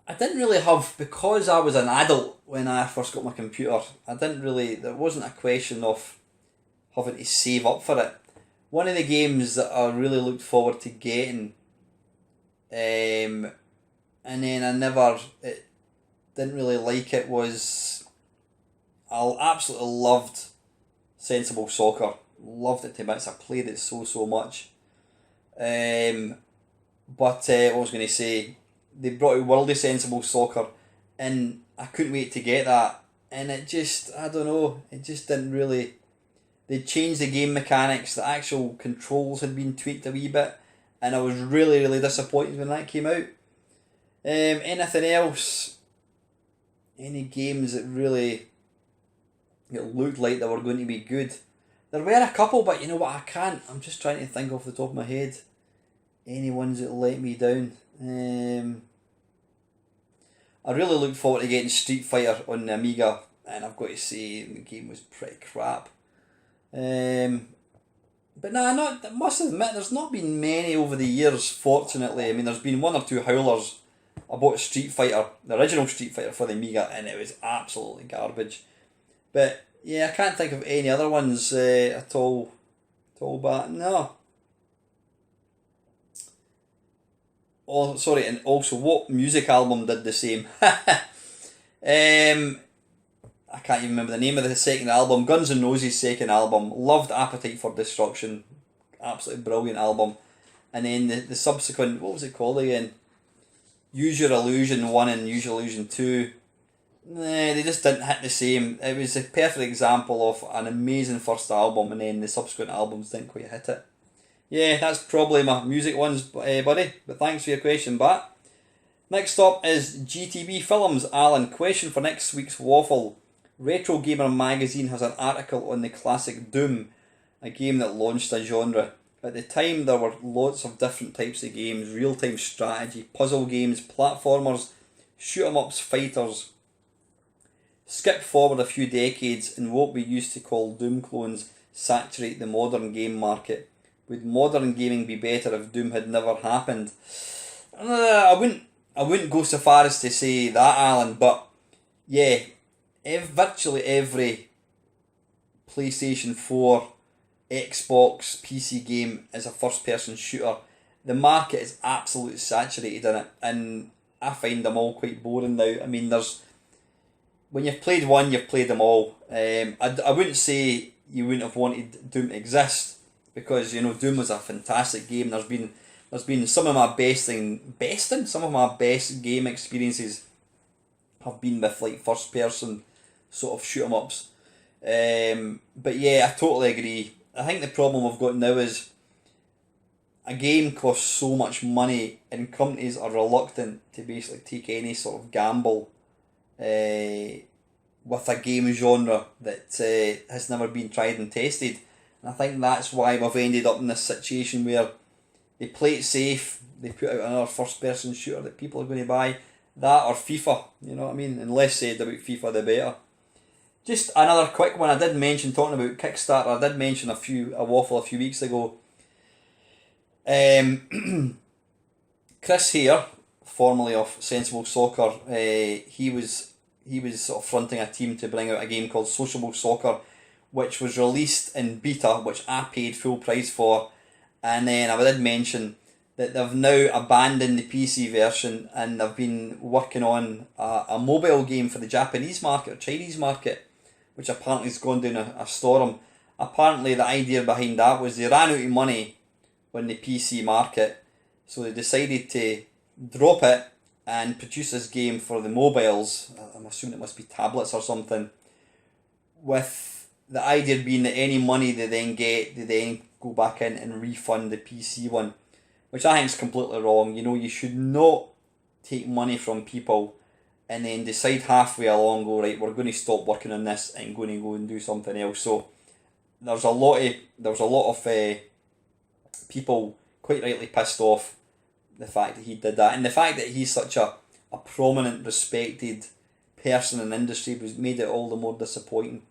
I didn't really have, because I was an adult when I first got my computer, there wasn't a question of having to save up for it. One of the games that I really looked forward to getting, and then didn't really like it, was, I absolutely loved Sensible Soccer. Loved it to bits. I played it so much. But what I was going to say, they brought out World of Sensible Soccer, and I couldn't wait to get that. And it just, I don't know, it just didn't really. They changed the game mechanics. The actual controls had been tweaked a wee bit, and I was really, really disappointed when that came out. Anything else? Any games that really looked like they were going to be good? There were a couple, but you know what, I'm just trying to think off the top of my head. Any ones that let me down? I really looked forward to getting Street Fighter on the Amiga, and I've got to say the game was pretty crap. But I must admit, there's not been many over the years, fortunately. I mean, there's been one or two howlers. I bought Street Fighter, the original Street Fighter for the Amiga, and it was absolutely garbage. But yeah, I can't think of any other ones at all. But no. Oh, sorry, and also, what music album did the same? I can't even remember the name of the second album. Guns N' Roses' second album. Loved Appetite for Destruction. Absolutely brilliant album. And then the subsequent, what was it called again? Use Your Illusion 1 and Use Your Illusion 2. Nah, they just didn't hit the same. It was a perfect example of an amazing first album, and then the subsequent albums didn't quite hit it. Yeah, that's probably my music ones, buddy. But thanks for your question, Bat. Next up is GTB Films. Alan, question for next week's Waffle. Retro Gamer magazine has an article on the classic Doom, a game that launched a genre. At the time there were lots of different types of games, real-time strategy, puzzle games, platformers, shoot-em-ups, fighters. Skip forward a few decades and what we used to call Doom clones saturate the modern game market. Would modern gaming be better if Doom had never happened? I wouldn't go so far as to say that, Alan, but yeah, virtually every PlayStation 4, Xbox, PC game is a first person shooter. The market is absolutely saturated in it, and I find them all quite boring now. I mean, when you've played one, you've played them all. I wouldn't say you wouldn't have wanted Doom to exist, because Doom was a fantastic game. There's been some of my some of my best game experiences have been with like first person sort of shoot 'em ups. But yeah, I totally agree. I think the problem we've got now is a game costs so much money and companies are reluctant to basically take any sort of gamble with a game genre that has never been tried and tested. And I think that's why we've ended up in this situation where they play it safe, they put out another first person shooter that people are going to buy, that or FIFA, you know what I mean? And less said about FIFA the better. Just another quick one, I did mention, talking about Kickstarter, I did mention a waffle a few weeks ago. Chris here, formerly of Sensible Soccer, he was sort of fronting a team to bring out a game called Sociable Soccer, which was released in beta, which I paid full price for. And then I did mention that they've now abandoned the PC version and they've been working on a mobile game for the Japanese market or Chinese market, which apparently has gone down a storm. Apparently the idea behind that was they ran out of money on the PC market, so they decided to drop it and produce this game for the mobiles. I'm assuming it must be tablets or something, with the idea being that any money they then get, they then go back in and refund the PC one, which I think is completely wrong. You should not take money from people and then decide halfway along, go, right, we're going to stop working on this and going to go and do something else. So there was a lot of people quite rightly pissed off the fact that he did that, and the fact that he's such a prominent, respected person in the industry made it all the more disappointing.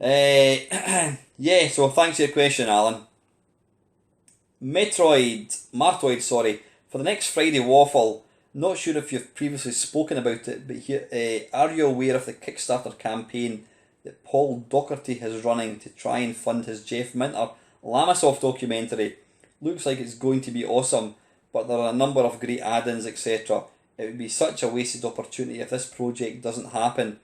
Yeah, so thanks for your question, Alan. Martoid, sorry. For the next Friday Waffle, not sure if you've previously spoken about it, but here, are you aware of the Kickstarter campaign that Paul Docherty is running to try and fund his Jeff Minter Lamasoft documentary? Looks like it's going to be awesome, but there are a number of great add-ins, etc. It would be such a wasted opportunity if this project doesn't happen.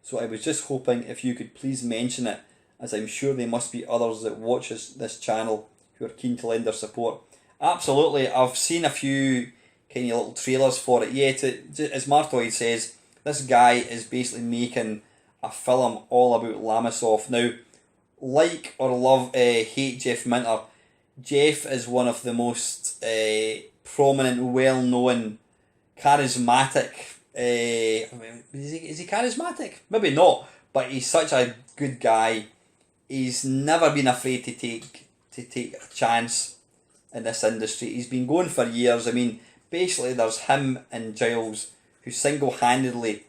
So I was just hoping if you could please mention it, as I'm sure there must be others that watch this channel who are keen to lend their support. Absolutely, I've seen a few kind of little trailers for it. Yeah, as Martoid says, this guy is basically making a film all about Lamasoft. Now, like or love, hate Jeff Minter, Jeff is one of the most prominent, well-known, charismatic. Is he charismatic? Maybe not, but he's such a good guy. He's never been afraid to take a chance in this industry. He's been going for years. I mean, basically there's him and Giles who single-handedly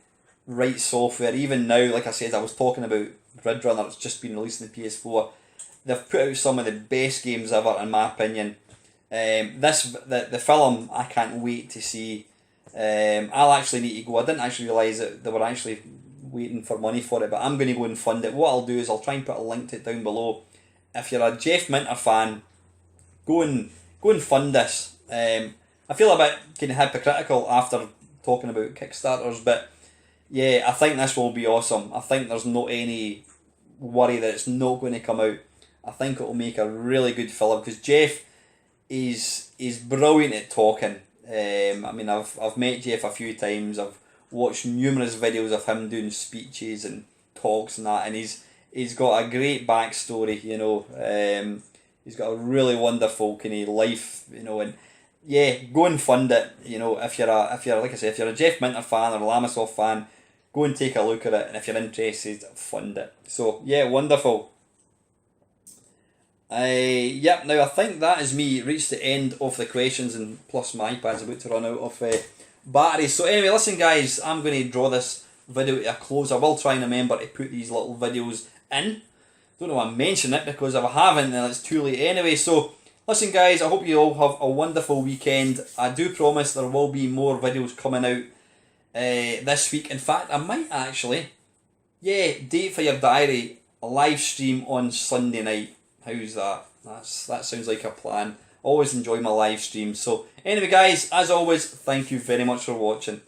write software. Even now, like I said, I was talking about Grid Runner, it's just been released on the PS4. They've put out some of the best games ever, in my opinion. The film, I can't wait to see. I'll actually need to go. I didn't actually realise that they were actually waiting for money for it, but I'm going to go and fund it. What I'll do is I'll try and put a link to it down below. If you're a Jeff Minter fan, go and fund this. I feel a bit kind of hypocritical after talking about Kickstarters, but yeah, I think this will be awesome. I think there's not any worry that it's not going to come out. I think it will make a really good film, because Jeff is brilliant at talking. I mean, I've met Jeff a few times. I've watched numerous videos of him doing speeches and talks and that, and he's got a great backstory. He's got a really wonderful kind of life. And yeah, go and fund it. You know, if you're like I say, if you're a Jeff Minter fan or a Lamasoff fan, go and take a look at it, and if you're interested, fund it. So yeah, wonderful. Yep, now I think that is me reached the end of the questions, and plus my iPad's about to run out of battery. So anyway, listen guys, I'm going to draw this video to a close. I will try and remember to put these little videos in. Don't know why I'm mentioning it, because if I haven't, then it's too late anyway. So listen guys, I hope you all have a wonderful weekend. I do promise there will be more videos coming out this week. In fact, I might actually, yeah, date for your diary, a live stream on Sunday night. How's that? That sounds like a plan. Always enjoy my live streams. So anyway guys, as always, thank you very much for watching.